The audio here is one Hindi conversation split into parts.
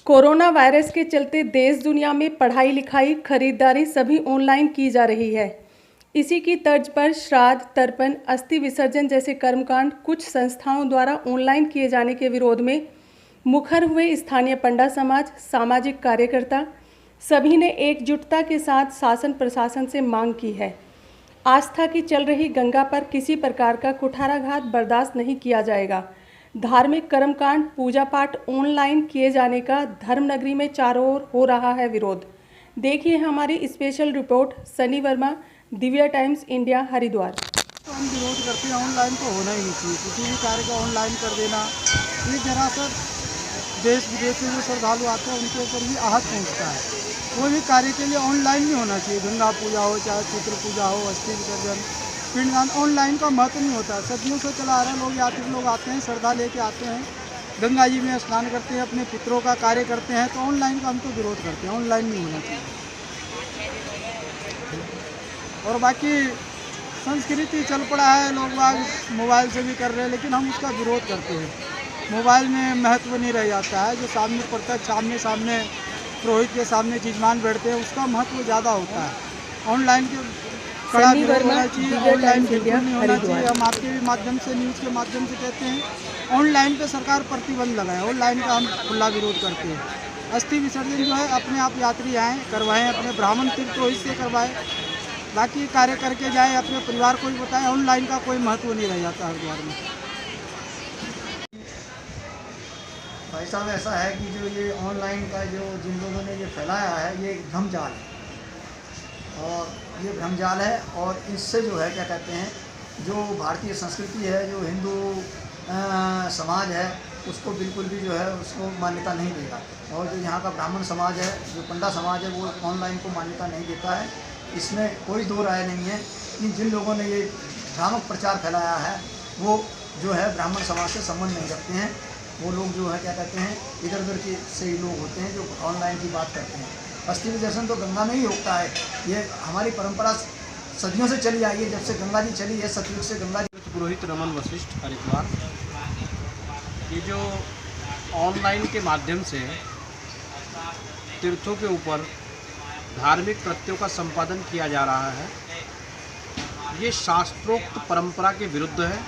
कोरोना वायरस के चलते देश दुनिया में पढ़ाई लिखाई खरीदारी सभी ऑनलाइन की जा रही है। इसी की तर्ज पर श्राद्ध, तर्पण, अस्थि विसर्जन जैसे कर्मकांड कुछ संस्थाओं द्वारा ऑनलाइन किए जाने के विरोध में मुखर हुए स्थानीय पंडा समाज, सामाजिक कार्यकर्ता सभी ने एकजुटता के साथ शासन प्रशासन से मांग की है। आस्था की चल रही गंगा पर किसी प्रकार का कुठाराघात बर्दाश्त नहीं किया जाएगा। धार्मिक कर्मकांड, पूजा पाठ ऑनलाइन किए जाने का धर्मनगरी में चारों ओर हो रहा है विरोध। देखिए हमारी special report. Sunny Verma, Divya times India, Haridwar. तो हम विरोध करते हैं, ऑनलाइन तो होना ही नहीं चाहिए। किसी भी कार्य का ऑनलाइन कर देना ये जरा सा देश विदेश से जो श्रद्धालु आते हैं उनके ऊपर भी आहत पहुँचता है। कोई भी कार्य के लिए ऑनलाइन नहीं होना चाहिए। गंगा पूजा हो, चाहे चित्र पूजा हो, अस्थि विसर्जन, पिंडदान, ऑनलाइन का महत्व नहीं होता। सदियों से चला आ रहा है। लोग यात्री लोग आते हैं, श्रद्धा लेके आते हैं, गंगा जी में स्नान करते हैं, अपने पितरों का कार्य करते हैं। तो ऑनलाइन का हम तो विरोध करते हैं, ऑनलाइन नहीं होना चाहिए। और बाकी संस्कृति चल पड़ा है, लोग मोबाइल से भी कर रहे हैं, लेकिन हम उसका विरोध करते हैं। मोबाइल में महत्व नहीं रह जाता है। जो सामने प्रत्यक्ष सामने पुरोहित के सामने जजमान बैठते हैं, उसका महत्व ज़्यादा होता है। ऑनलाइन के कड़ा विरोध होना चाहिए, ऑनलाइन बिल्कुल नहीं होना चाहिए। हम आपके भी माध्यम से, न्यूज़ के माध्यम से कहते हैं, ऑनलाइन पे सरकार प्रतिबंध लगाए। ऑनलाइन का हम खुला विरोध करते हैं। अस्थि विसर्जन जो है अपने आप यात्री आएँ, करवाएँ, अपने ब्राह्मण तीर्थ पुरोहित से करवाएँ, बाकी कार्य करके जाए, अपने परिवार को भी बताएं। ऑनलाइन का कोई महत्व नहीं रह जाता हरिद्वार में। भाई साहब, ऐसा है कि जो ये ऑनलाइन का जो जिन लोगों ने ये फैलाया है, ये एक भ्रमजाल है। और ये भ्रमजाल है, और इससे जो है क्या कहते हैं, जो भारतीय संस्कृति है, जो हिंदू समाज है, उसको बिल्कुल भी जो है उसको मान्यता नहीं देगा। और जो यहाँ का ब्राह्मण समाज है, जो पंडा समाज है, वो ऑनलाइन को मान्यता नहीं देता है। इसमें कोई दो राय नहीं है कि जिन लोगों ने ये भ्रामक प्रचार फैलाया है, वो जो है ब्राह्मण समाज से संबंध नहीं रखते हैं। वो लोग जो है क्या कहते हैं, इधर उधर के से ही लोग होते हैं जो ऑनलाइन की बात करते हैं। अस्थि विसर्जन तो गंगा में ही होता है। ये हमारी परंपरा सदियों से चली आई है, जब से गंगा जी चली है, सतयुग से गंगा जी। पुरोहित रमन वशिष्ठ, हरिद्वार। ये जो ऑनलाइन के माध्यम से तीर्थों के ऊपर धार्मिक कृत्यों का संपादन किया जा रहा है, ये शास्त्रोक्त परंपरा के विरुद्ध है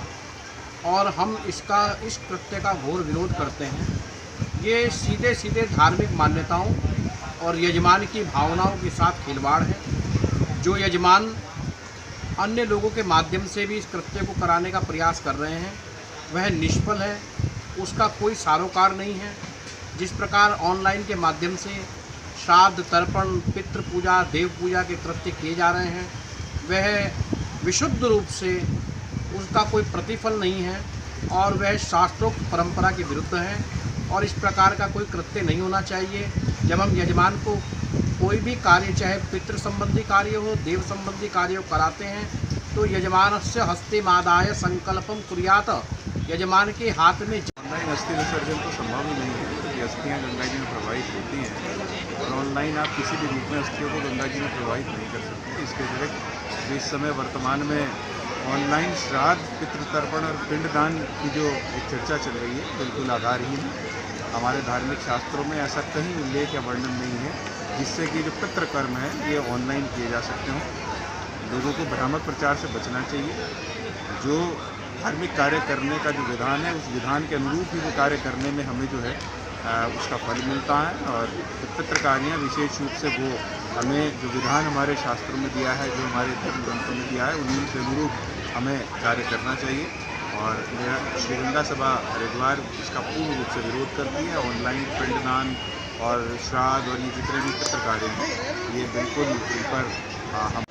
और हम इस कृत्य का घोर विरोध करते हैं। ये सीधे सीधे धार्मिक मान्यताओं और यजमान की भावनाओं के साथ खिलवाड़ है। जो यजमान अन्य लोगों के माध्यम से भी इस कृत्य को कराने का प्रयास कर रहे हैं, वह निष्फल है, उसका कोई सारोकार नहीं है। जिस प्रकार ऑनलाइन के माध्यम से श्राद्ध, तर्पण, पितृ पूजा, देव पूजा के कृत्य किए जा रहे हैं, वह विशुद्ध रूप से उसका कोई प्रतिफल नहीं है और वह शास्त्रोक्त परंपरा के विरुद्ध है। और इस प्रकार का कोई कृत्य नहीं होना चाहिए। जब हम यजमान को कोई भी कार्य, चाहे पितृ संबंधी कार्य हो, देव संबंधी कार्य हो, कराते हैं, तो यजमान से हस्ते मादाय संकल्पम कुर्यात, यजमान के हाथ में। ऑनलाइन अस्थि विसर्जन तो संभव ही नहीं है, क्योंकि अस्थियाँ गंगा जी में प्रवाहित होती हैं और ऑनलाइन आप किसी भी रूप में अस्थियों को गंगा जी में प्रवाहित नहीं कर सकते। इसके अतिरिक्त इस समय वर्तमान में ऑनलाइन श्राद्ध, पितृतर्पण और पिंडदान की जो एक चर्चा चल रही है, बिल्कुल आधारहीन है। हमारे धार्मिक शास्त्रों में ऐसा कहीं उल्लेख या वर्णन नहीं है जिससे कि जो पितृकर्म है ये ऑनलाइन किए जा सकते हों। लोगों को भ्रामक प्रचार से बचना चाहिए। जो धार्मिक कार्य करने का जो विधान है, उस विधान के अनुरूप ही वो कार्य करने में हमें जो है उसका फल मिलता है। और पितृकार्य विशेष रूप से वो हमें जो विधान हमारे शास्त्रों में दिया है, जो हमारे धर्म ग्रंथों में दिया है, उन्हीं के अनुरूप हमें कार्य करना चाहिए। और मेरा श्री गंगा सभा हरिद्वार इसका पूर्ण रूप से विरोध करती है। ऑनलाइन पिंडदान और श्राद्ध और ये जितने भी पितृ कार्य हैं, ये बिल्कुल इन पर हम